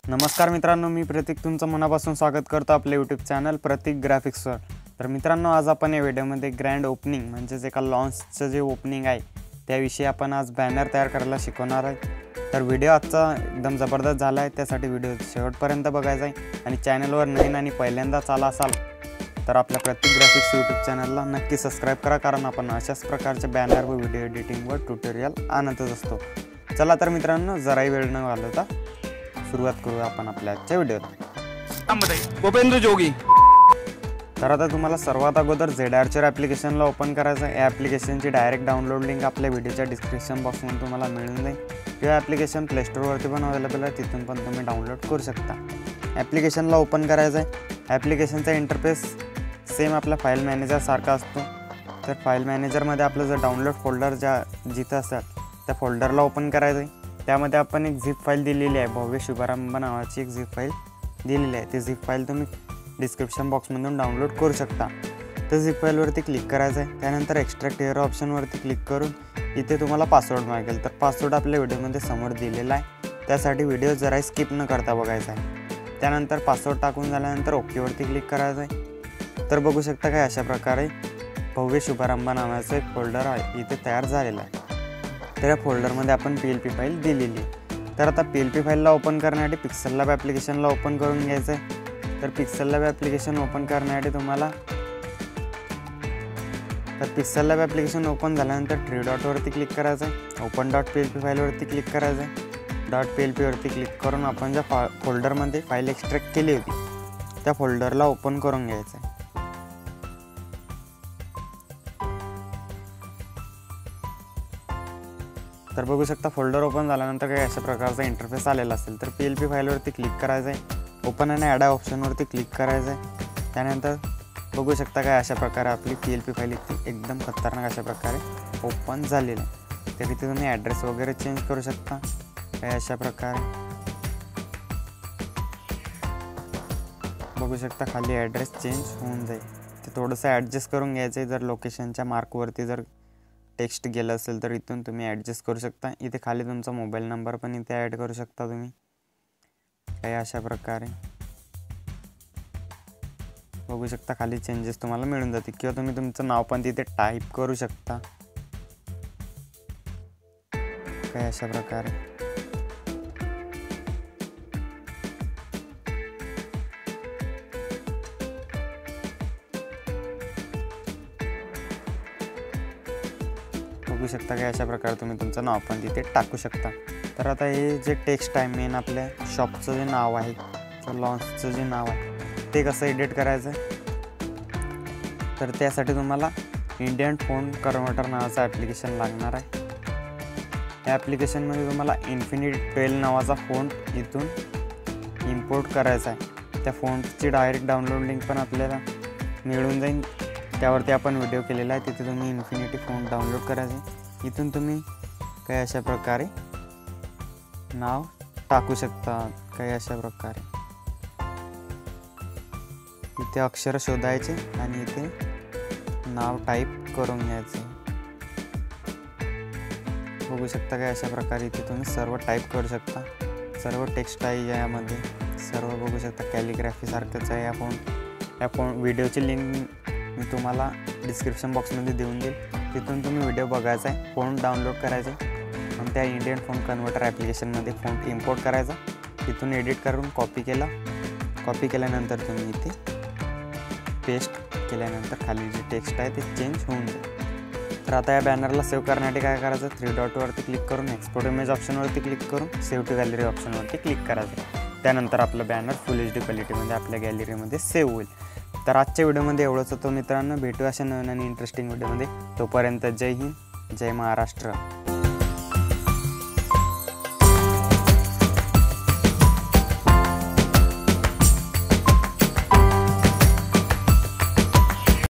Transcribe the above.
नमस्कार मित्रांनो, मी प्रतीक तुमचं मनापासून स्वागत करतो आपल्या यूट्यूब चॅनल प्रतीक ग्राफिक्सवर। तर मित्रांनो, आज आपण या व्हिडिओमध्ये ग्रँड ओपनिंग म्हणजेच एका लॉन्चचं जे ओपनिंग आहे त्याविषयी आपण आज बॅनर तयार करायला शिकवणार आहे। तर व्हिडिओ आजचा एकदम जबरदस्त झाला आहे, त्यासाठी व्हिडिओ शेवटपर्यंत बघायचा आहे। आणि चॅनलवर नवीन आणि पहिल्यांदाच आला असाल तर आपल्या प्रतीक ग्राफिक्स यूट्यूब चॅनलला नक्की सबस्क्राईब करा, कारण आपण अशाच प्रकारचे बॅनर व व्हिडिओ एडिटिंगवर ट्युटोरियल आणतच असतो। चला तर मित्रांनो, जराही वेळ न घालवता सुरुवात करूया आपण आपल्या आजच्या व्हिडिओला। भूपेंद्र जोगी। तर आता तुम्हाला सर्वात अगोदर ZArcher ॲप्लिकेशनला ओपन करायचं आहे। या ॲप्लिकेशनची डायरेक्ट डाउनलोड लिंक आपल्या व्हिडिओच्या डिस्क्रिप्शन बॉक्समध्ये तुम्हाला मिळून जाईल। किंवा ॲप्लिकेशन प्ले स्टोरवरती पण अवेलेबल आहे, तिथून पण तुम्ही डाउनलोड करू शकता। ॲप्लिकेशनला ओपन करायचं आहे। ॲप्लिकेशनचा इंटरफेस सेम आपल्या फाईल मॅनेजरसारखा असतो। तर फाईल मॅनेजरमध्ये आपलं जर डाउनलोड फोल्डर जिथं असतात त्या फोल्डरला ओपन करायचं आहे। त्यामध्ये आपण एक झिप फाईल दिलेली आहे, भव्य शुभारंभ नावाची एक झिप फाईल दिलेली आहे। ती झिप फाईल तुम्ही डिस्क्रिप्शन बॉक्समधून डाउनलोड करू शकता। तर झिप फाईलवरती क्लिक करायचं आहे। त्यानंतर एक्स्ट्रॅक्ट हिअर ऑप्शनवरती क्लिक करून इथे तुम्हाला पासवर्ड मागेल। तर पासवर्ड आपल्या व्हिडिओमध्ये समोर दिलेला आहे, त्यासाठी व्हिडिओ जरा स्किप न करता बघायचा आहे। त्यानंतर पासवर्ड टाकून झाल्यानंतर ओकेवरती क्लिक करायचं आहे। तर बघू शकता काय अशा प्रकारे भव्य शुभारंभ नावाचं एक फोल्डर आहे इथे तयार झालेला आहे। तर या फोल्डरमध्ये आपण PLP फाईल दिलेली आहे। तर आता PLP फाईलला ओपन करण्यासाठी पिक्सेल लॅब ॲप्लिकेशनला ओपन करून घ्यायचं आहे। तर पिक्सेल लॅब ॲप्लिकेशन ओपन करण्यासाठी तुम्हाला पिक्सेल लॅब ॲप्लिकेशन ओपन झाल्यानंतर थ्री डॉटवरती क्लिक करायचं आहे। ओपन .PLP फाईलवरती क्लिक करायचं आहे। .PLP वरती क्लिक करून आपण ज्या फोल्डरमध्ये फाईल एक्स्ट्रॅक्ट केली होती त्या फोल्डरला ओपन करून घ्यायचं आहे। तर बघू शकता फोल्डर ओपन झाल्यानंतर काही अशा प्रकारचा इंटरफेस आलेला असेल। तर PLP फाईलवरती क्लिक करायचं आहे। ओपन आणि ॲड ऑप्शनवरती क्लिक करायचं आहे। त्यानंतर बघू शकता काय अशा प्रकारे आपली PLP फाईल एकदम खतरनाक अशा प्रकारे ओपन झालेली आहे। तर इथे तुम्ही ॲड्रेस वगैरे चेंज करू शकता काय अशा प्रकारे बघू शकता। खाली ॲड्रेस चेंज होऊन जाईल, ते थोडंसं ॲडजस्ट करून घ्यायचं आहे। जर लोकेशनच्या मार्कवरती जर टेक्स्ट गेलं असेल तर इथून तुम्ही ॲडजस्ट करू शकता। इथे खाली तुमचा मोबाईल नंबर पण इथे ॲड करू शकता तुम्ही काही अशा प्रकारे बघू शकता। खाली चेंजेस तुम्हाला मिळून जातील, किंवा तुम्ही तुमचं नाव पण तिथे टाईप करू शकता काही अशा प्रकारे बघू शकता की अशा प्रकारे तुम्ही तुमचं नाव पण तिथे टाकू शकता। तर आता हे जे टेक्स्ट आहे मेन आपल्या शॉपचं जे नाव आहे किंवा लॉन्चचं जे नाव आहे ते कसं एडिट करायचं तर त्यासाठी तुम्हाला इंडियन फोंट कन्व्हर्टर नावाचं ॲप्लिकेशन लागणार आहे। या ॲप्लिकेशनमध्ये तुम्हाला इन्फिनिटी 12 नावाचा फोंट इथून इम्पोर्ट करायचा आहे। त्या फोंटची डायरेक्ट डाउनलोड लिंक पण आपल्याला मिळून जाईल, त्यावरती आपण व्हिडिओ केलेला आहे। तिथे तुम्ही इन्फिनिटी फोंट डाउनलोड करायचे। इथून तुम्ही काही अशा प्रकारे नाव टाकू शकता काही अशा प्रकारे इथे अक्षर शोधायचे आणि इथे नाव टाईप करून घ्यायचे। बघू शकता काही अशा प्रकारे इथे तुम्ही सर्व टाईप करू शकता। सर्व टेक्स्ट आहे यामध्ये, सर्व बघू शकता कॅलिग्राफी सारखंच आहे। या फोन व्हिडिओची लिंक मी तुम्हाला डिस्क्रिप्शन बॉक्समध्ये देऊन देईल, तिथून तुम्ही व्हिडिओ बघायचा आहे। फोंट डाउनलोड करायचे आणि त्या इंडियन फोंट कन्व्हर्टर ॲप्लिकेशनमध्ये फोंट इम्पोर्ट करायचा। तिथून एडिट करून कॉपी केल्यानंतर तुम्ही इथे पेस्ट केल्यानंतर खाली जे टेक्स्ट आहे ते चेंज होऊन जाईल। तर आता या बॅनरला सेव्ह करण्यासाठी काय करायचं, थ्री डॉटवरती क्लिक करून एक्सपोर्ट इमेज ऑप्शनवरती क्लिक करून सेव्ह टू गॅलरी ऑप्शनवरती क्लिक करायचं। त्यानंतर आपलं बॅनर फुल HD क्वालिटीमध्ये आपल्या गॅलरीमध्ये सेव्ह होईल। तर आजच्या व्हिडिओमध्ये एवढंच होतं मित्रांनो, भेटू अशा नवीन आणि इंटरेस्टिंग व्हिडिओमध्ये। तोपर्यंत जय हिंद, जय महाराष्ट्र।